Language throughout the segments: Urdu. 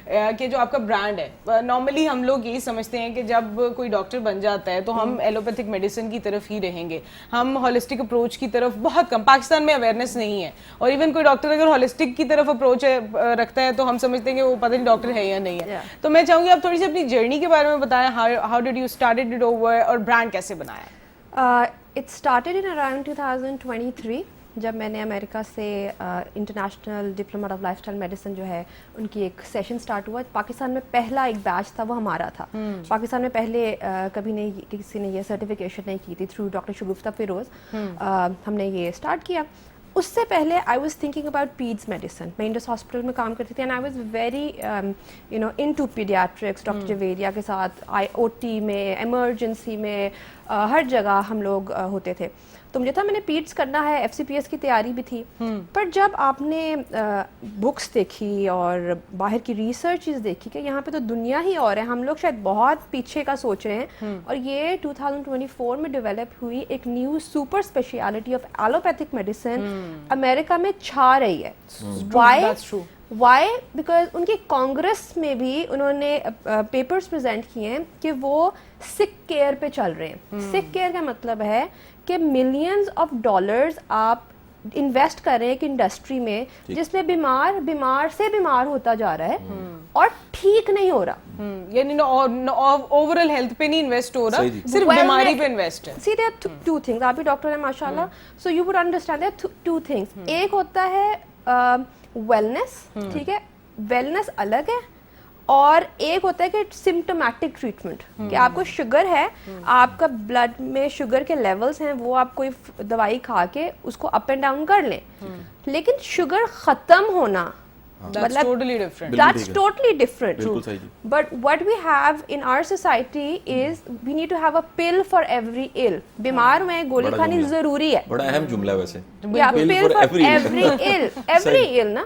کہ جو آپ کا برانڈ ہے. نارملی ہم لوگ یہی سمجھتے ہیں کہ جب کوئی ڈاکٹر بن جاتا ہے تو ہم ایلوپیتھک میڈیسن کی طرف ہی رہیں گے, ہم ہولسٹک اپروچ کی طرف بہت کم, پاکستان میں اویئرنیس نہیں ہے, اور ایون کوئی ڈاکٹر اگر ہولسٹک کی طرف اپروچ رکھتا ہے تو ہم سمجھتے ہیں کہ وہ پتہ نہیں ڈاکٹر ہے یا نہیں ہے. تو میں چاہوں گی آپ تھوڑی سی اپنی جرنی کے بارے میں بتائیں, how did you started it over, اور برانڈ کیسے بنایا؟ اٹ اسٹارٹیڈ ان اراؤنڈ 2023 جب میں نے امریکہ سے international diploma of life style medicine جو ہے ان کی ایک سیشن اسٹارٹ ہوا. پاکستان میں پہلا ایک بیچ تھا وہ ہمارا تھا. پاکستان میں پہلے کبھی نہیں کسی نے یہ سرٹیفکیشن نہیں کی تھی. تھرو ڈاکٹر شگفتہ فیروز ہم نے یہ اسٹارٹ کیا. اس سے پہلے I was thinking about paeds medicine. میں انڈس ہاسپٹل میں کام کرتی تھی and I was very into paediatrics. Doctor Javeria کے ساتھ او ٹی میں, ایمرجنسی میں, ہر جگہ ہم لوگ ہوتے تھے. تو مجھے تھا میں نے پیڈس کرنا ہے, ایف سی پی ایس کی تیاری بھی تھی. پر جب آپ نے بکس دیکھی اور باہر کی ریسرچز دیکھی کہ یہاں پہ تو دنیا ہی اور ہے, ہم لوگ شاید بہت پیچھے کا سوچ رہے ہیں, اور یہ 2024 میں ڈیولپ ہوئی ایک new super speciality of allopathic medicine America میں چھا رہی ہے. وائی؟ بیکاز ان کی کانگریس میں بھی انہوں نے پیپرز پریزنٹ کیے ہیں کہ وہ سک کیئر پہ چل رہے ہیں. سک کیئر کا مطلب ہے کہ ملینز آف ڈالرز آپ انویسٹ کر رہے ہیں ایک انڈسٹری میں جس میں بیمار سے بیمار ہوتا جا رہا ہے اور ٹھیک نہیں ہو رہا. یعنی اوورال ہیلتھ پہ نہیں انویسٹ ہو رہا, صرف بیماری پہ انویسٹ ہے. See there are two things. آپ بھی ڈاکٹر ہیں ماشاء اللہ, so you would understand there two things. ایک ہوتا ہے ویلنس, ٹھیک ہے, ویلنس الگ ہے, اور ایک ہوتا ہے کہ سمپٹومیٹک ٹریٹمنٹ, کہ آپ کو شوگر ہے, آپ کا بلڈ میں شوگر کے لیولز ہیں, وہ آپ کوئی دوائی کھا کے اس کو اپ اینڈ ڈاؤن کر لیں, لیکن شوگر ختم ہونا That's totally different. That's totally different. But what we have in our society is we need to have a pill for every ill. بیمار میں گولی کھانی ضروری ہے. بڑا اہم جملہ ہے ویسے. Yeah, pill for every ill نا.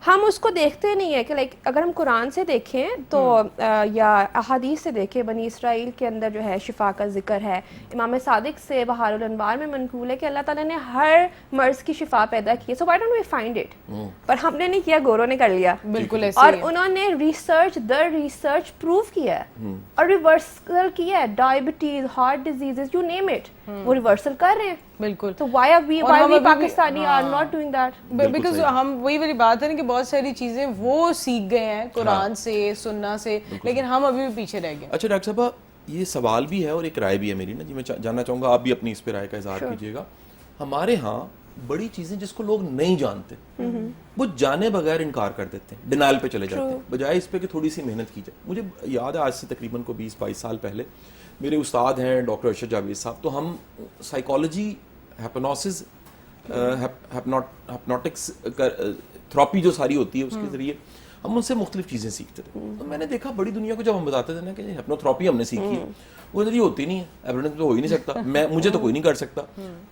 ہم اس کو دیکھتے نہیں ہیں کہ لائک اگر ہم قرآن سے دیکھیں تو یا احادیث سے دیکھیں, بنی اسرائیل کے اندر جو ہے شفا کا ذکر ہے. امام صادق سے بہار الانوار میں منقول ہے کہ اللہ تعالیٰ نے ہر مرض کی شفا پیدا کی ہے. So why don't we find it? پر ہم نے نہیں کیا, گوروں نے کر لیا. بالکل ایسے, اور انہوں نے ریسرچ پروو کیا ہے اور ریورسل کیا ہے. Diabetes, heart diseases, you name it, وہ ریورسل کر رہے ہیں. بالکل. تو why we Pakistani are not doing that? Because ہم وہی والی بات ہے نا کہ بہت ساری چیزیں وہ سیکھ گئے ہیں قرآن سے, سننا سے, لیکن ہم ابھی بھی پیچھے رہ گئے. اچھا ڈاکٹر صاحبہ, یہ سوال بھی ہے اور ایک رائے بھی ہے میری نا جی, میں جاننا چاہوں گا, آپ بھی اپنی اس پہ رائے کا اظہار کیجیے گا. ہمارے ہاں بڑی چیزیں جس کو لوگ نہیں جانتے وہ جانے بغیر انکار کر دیتے ہیں, ڈینائل پہ چلے جاتے ہیں, بجائے اس پہ کہ تھوڑی سی محنت کی جائے. مجھے یاد ہے آج سے تقریباً کو 20-22 سال پہلے میرے استاد ہیں ڈاکٹر ارشد جاوید صاحب, تو ہم سائیکالوجی, ہیپنوسس, ہیپنوٹکس, تھراپی جو ساری ہوتی ہے اس کے ذریعے ہم ان سے مختلف چیزیں سیکھتے تھے. تو میں نے دیکھا بڑی دنیا کو جب ہم بتاتے تھے نا کہ ہیپنو تھراپی ہم نے سیکھی ہے, وہ ذریعے ہوتی نہیں ہے, ایویڈنس تو ہو ہی نہیں سکتا, مجھے تو کوئی نہیں کر سکتا.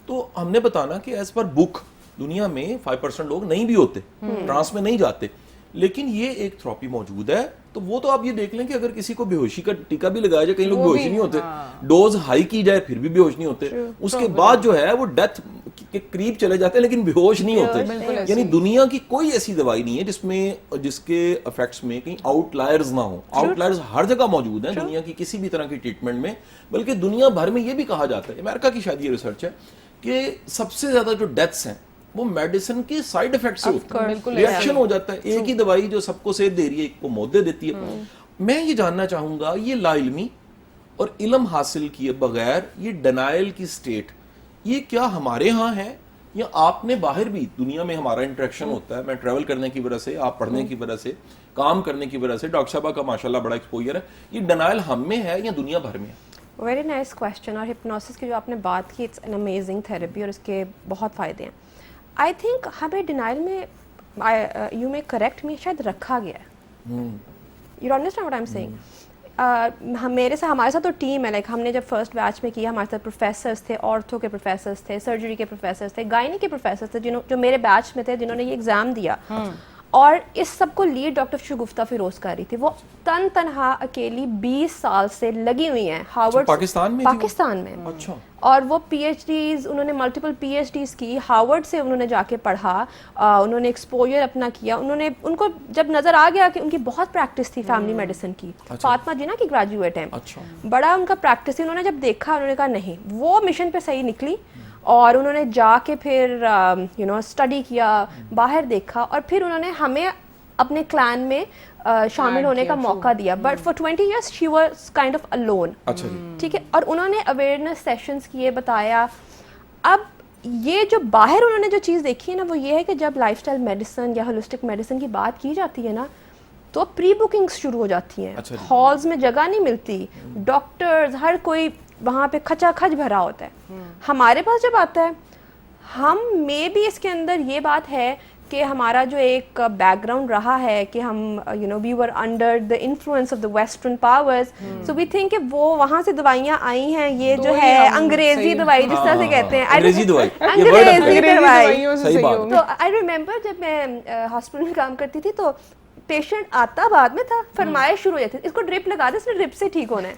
تو ہم نے بتانا کہ ایز پر بک دنیا میں 5% لوگ نہیں بھی ہوتے, ٹرانس میں نہیں جاتے, لیکن یہ ایک تھراپی موجود ہے. تو وہ تو آپ یہ دیکھ لیں کہ اگر کسی کو بے ہوشی کا ٹیکا بھی لگایا جائے, کئی لوگ بے ہوش نہیں ہوتے, ڈوز ہائی کی جائے پھر بھی بے ہوش نہیں ہوتے, اس کے بعد جو ہے وہ ڈیتھ کے قریب چلے جاتے ہیں لیکن بے ہوش نہیں ہوتے. یعنی دنیا کی کوئی ایسی دوائی نہیں ہے جس کے افیکٹس میں کہیں آؤٹ لائرز نہ ہوں. آؤٹ لائرز ہر جگہ موجود ہیں دنیا کی کسی بھی طرح کی ٹریٹمنٹ میں, بلکہ دنیا بھر میں یہ بھی کہا جاتا ہے, امریکہ کی شاید یہ ریسرچ ہے کہ سب سے زیادہ جو ڈیتھس ہیں وہ میڈیسن کے سائیڈ افیکٹ سے ہوتے ہیں, ریئیکشن ہو جاتا ہے. ایک ہی دوائی جو سب کو صحت دے رہی ہے ایک کو موت دے دیتی ہے. میں یہ جاننا چاہوں گا, یہ لا علمی اور علم حاصل کیے بغیر یہ ڈینائل کی سٹیٹ, یہ کیا ہمارے ہاں ہے یا آپ نے باہر بھی دنیا میں ہمارا انٹریکشن ہوتا ہے, میں ٹریول کرنے کی وجہ سے, آپ پڑھنے کی وجہ سے, کام کرنے کی وجہ سے, ڈاکٹر صاحبہ کا ماشاءاللہ بڑا ایکسپوجر ہے, یہ ڈینائل ہم میں ہے یا دنیا بھر میں ہے؟ Very nice question. اور ہپنوسس کی جو آپ نے بات کی, اٹس این امیزنگ تھراپی اور اس کے بہت فائدے ہیں. آئی تھنک ہمیں ڈینائل میں, یو میں کریکٹ می, شاید رکھا گیا ہے. You understand what I am saying. ہمارے ساتھ تو ٹیم ہے, لائک ہم نے جب فرسٹ بیچ میں کیا ہمارے ساتھ پروفیسرس تھے, آرتھو کے پروفیسرس تھے, سرجری کے پروفیسرس تھے, گائنی کے پروفیسرس تھے جو میرے بیچ میں تھے جنہوں نے یہ ایگزام دیا, اور اس سب کو لیڈ ڈاکٹر شگفتہ فیروز کر رہی تھی. وہ تنہا اکیلی 20 سال سے لگی ہوئی ہیں ہارورڈ پاکستان میں. پاکستان میں. اچھا. اور وہ پی ایچ ڈیز انہوں نے ملٹیپل پی ایچ ڈیز کی, ہارورڈ سے انہوں نے جا کے پڑھا, انہوں نے ایکسپوجر اپنا کیا. ان کو جب نظر آ گیا کہ ان کی بہت پریکٹس تھی فیملی میڈیسن کی, فاطمہ جنہ کی گریجویٹ ہیں, بڑا ان کا پریکٹس تھی. انہوں نے جب دیکھا انہوں نے کہا نہیں, وہ مشن پہ صحیح نکلی, اور انہوں نے جا کے پھر اسٹڈی کیا, باہر دیکھا, اور پھر انہوں نے ہمیں اپنے کلان میں شامل ہونے کا موقع دیا. But for 20 years she was kind of alone. ٹھیک ہے. اور انہوں نے اویئرنیس سیشنز کیے, بتایا. اب یہ جو باہر انہوں نے جو چیز دیکھی ہے نا, وہ یہ ہے کہ جب لائف اسٹائل میڈیسن یا ہولسٹک میڈیسن کی بات کی جاتی ہے نا, تو پری بکنگس شروع ہو جاتی ہیں, ہالز میں جگہ نہیں ملتی, ڈاکٹرز ہر کوئی وہاں پہ کھچا کھچ بھرا ہوتا ہے. ہمارے پاس جب آتا ہے, ہم میں بھی اس کے اندر یہ بات ہے کہ ہمارا جو ایک بیک گراؤنڈ رہا ہے کہ ہم we were under the influence of the western powers, so we think کہ وہ وہاں سے دوائیاں آئی ہیں, یہ جو ہے انگریزی دوائی جس طرح سے کہتے ہیں, انگریزی دوائی. تو آئی ریمبر جب میں ہاسپٹل میں کام کرتی تھی تو پیشنٹ آتا بعد میں تھا, فرمائش شروع ہو جاتی, اس کو ڈرپ لگا دے, اس نے ڈرپ سے ٹھیک ہونا ہے.